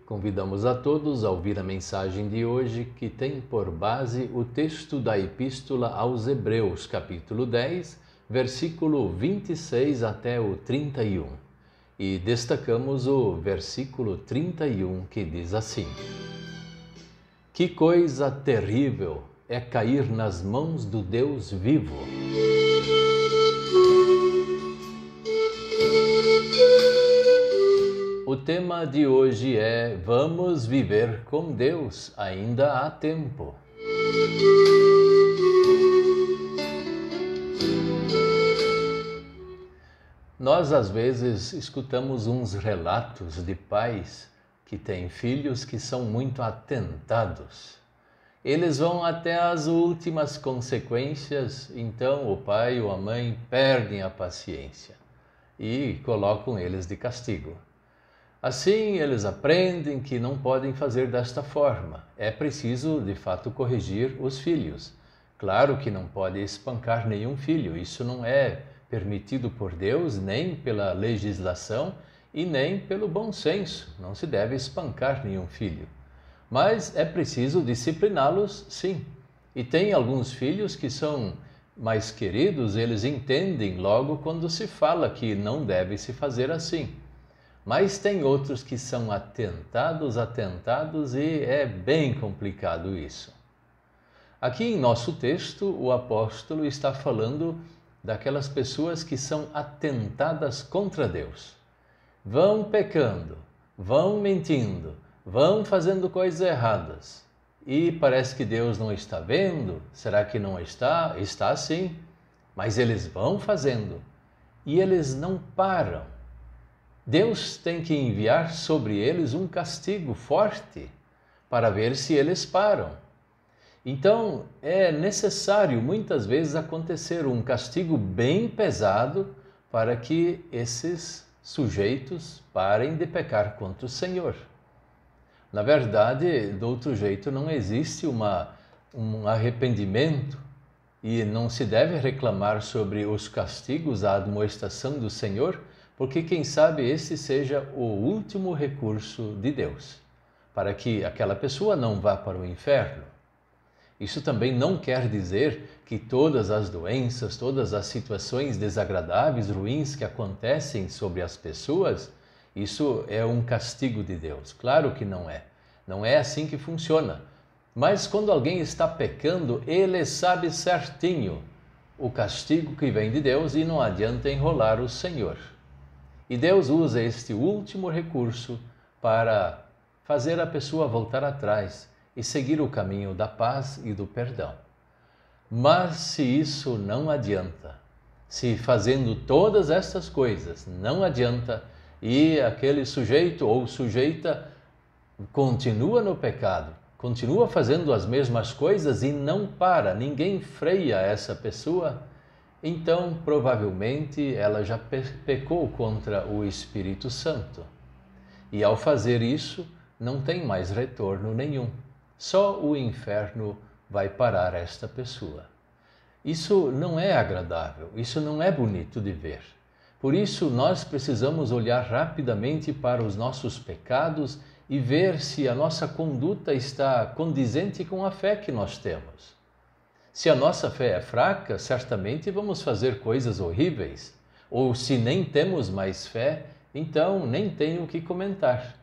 Convidamos a todos a ouvir a mensagem de hoje, que tem por base o texto da Epístola aos Hebreus, capítulo 10, versículo 26 até o 31. E destacamos o versículo 31, que diz assim: Que coisa terrível é cair nas mãos do Deus vivo! O tema de hoje é: vamos viver com Deus, ainda há tempo. Nós às vezes escutamos uns relatos de pais que têm filhos que são muito atentados. Eles vão até as últimas consequências, então o pai ou a mãe perdem a paciência e colocam eles de castigo. Assim, eles aprendem que não podem fazer desta forma. É preciso, de fato, corrigir os filhos. Claro que não pode espancar nenhum filho. Isso não é permitido por Deus, nem pela legislação e nem pelo bom senso. Não se deve espancar nenhum filho. Mas é preciso discipliná-los, sim. E tem alguns filhos que são mais queridos, eles entendem logo quando se fala que não deve se fazer assim. Mas tem outros que são atentados e é bem complicado isso. Aqui em nosso texto, o apóstolo está falando daquelas pessoas que são atentadas contra Deus. Vão pecando, vão mentindo, vão fazendo coisas erradas. E parece que Deus não está vendo. Será que não está? Está sim. Mas eles vão fazendo e eles não param. Deus tem que enviar sobre eles um castigo forte para ver se eles param. Então, é necessário muitas vezes acontecer um castigo bem pesado para que esses sujeitos parem de pecar contra o Senhor. Na verdade, do outro jeito, não existe um arrependimento e não se deve reclamar sobre os castigos, a admoestação do Senhor, porque quem sabe esse seja o último recurso de Deus, para que aquela pessoa não vá para o inferno. Isso também não quer dizer que todas as doenças, todas as situações desagradáveis, ruins que acontecem sobre as pessoas, isso é um castigo de Deus. Claro que não é. Não é assim que funciona. Mas quando alguém está pecando, ele sabe certinho o castigo que vem de Deus e não adianta enrolar o Senhor. E Deus usa este último recurso para fazer a pessoa voltar atrás e seguir o caminho da paz e do perdão. Mas se isso não adianta, se fazendo todas estas coisas não adianta e aquele sujeito ou sujeita continua no pecado, continua fazendo as mesmas coisas e não para, ninguém freia essa pessoa, então provavelmente ela já pecou contra o Espírito Santo. E ao fazer isso, não tem mais retorno nenhum. Só o inferno vai parar esta pessoa. Isso não é agradável, isso não é bonito de ver. Por isso, nós precisamos olhar rapidamente para os nossos pecados e ver se a nossa conduta está condizente com a fé que nós temos. Se a nossa fé é fraca, certamente vamos fazer coisas horríveis. Ou se nem temos mais fé, então nem tenho o que comentar.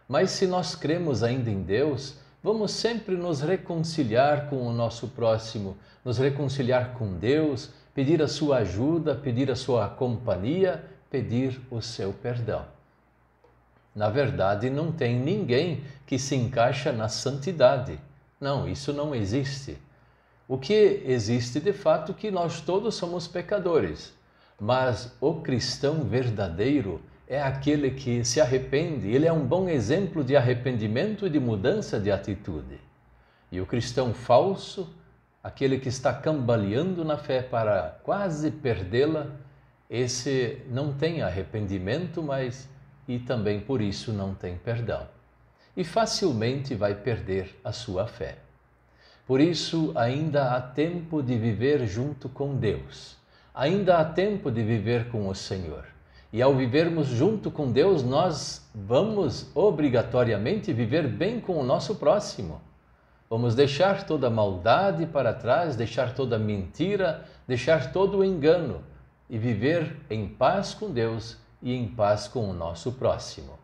Mas se nós cremos ainda em Deus, vamos sempre nos reconciliar com o nosso próximo, nos reconciliar com Deus, pedir a sua ajuda, pedir a sua companhia, pedir o seu perdão. Na verdade, não tem ninguém que se encaixa na santidade. Não, isso não existe. O que existe de fato é que nós todos somos pecadores, mas o cristão verdadeiro é aquele que se arrepende, ele é um bom exemplo de arrependimento e de mudança de atitude. E o cristão falso, aquele que está cambaleando na fé para quase perdê-la, esse não tem arrependimento, mas e também por isso não tem perdão. E facilmente vai perder a sua fé. Por isso, ainda há tempo de viver junto com Deus. Ainda há tempo de viver com o Senhor. E ao vivermos junto com Deus, nós vamos obrigatoriamente viver bem com o nosso próximo. Vamos deixar toda maldade para trás, deixar toda mentira, deixar todo o engano e viver em paz com Deus e em paz com o nosso próximo.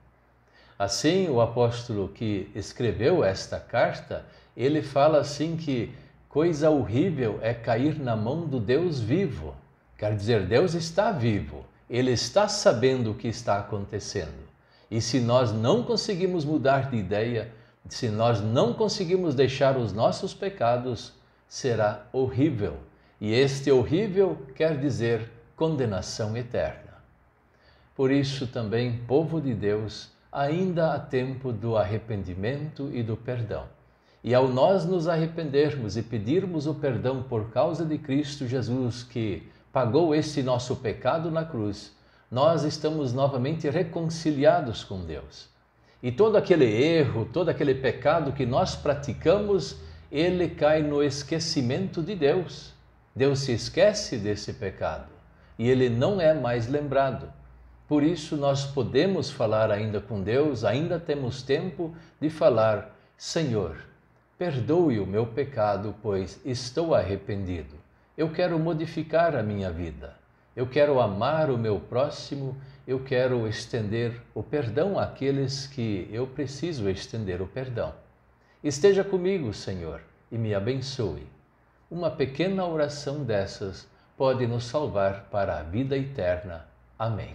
Assim, o apóstolo que escreveu esta carta, ele fala assim que coisa horrível é cair na mão do Deus vivo. Quer dizer, Deus está vivo, Ele está sabendo o que está acontecendo. E se nós não conseguimos mudar de ideia, se nós não conseguimos deixar os nossos pecados, será horrível. E este horrível quer dizer condenação eterna. Por isso também, povo de Deus, ainda há tempo do arrependimento e do perdão. E ao nós nos arrependermos e pedirmos o perdão por causa de Cristo Jesus, que pagou esse nosso pecado na cruz, nós estamos novamente reconciliados com Deus. E todo aquele erro, todo aquele pecado que nós praticamos, ele cai no esquecimento de Deus. Deus se esquece desse pecado e ele não é mais lembrado. Por isso nós podemos falar ainda com Deus, ainda temos tempo de falar: Senhor, perdoe o meu pecado, pois estou arrependido. Eu quero modificar a minha vida. Eu quero amar o meu próximo, eu quero estender o perdão àqueles que eu preciso estender o perdão. Esteja comigo, Senhor, e me abençoe. Uma pequena oração dessas pode nos salvar para a vida eterna. Amém.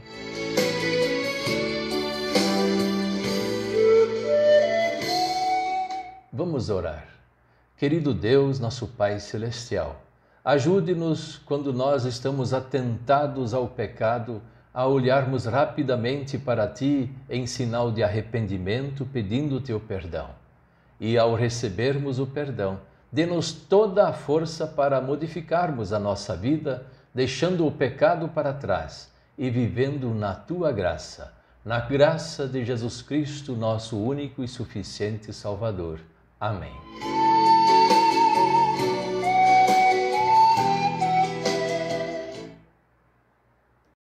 Vamos orar. Querido Deus, nosso Pai Celestial, ajude-nos quando nós estamos atentados ao pecado, a olharmos rapidamente para Ti em sinal de arrependimento, pedindo o Teu perdão. E ao recebermos o perdão, dê-nos toda a força para modificarmos a nossa vida, deixando o pecado para trás e vivendo na Tua graça, na graça de Jesus Cristo, nosso único e suficiente Salvador. Amém.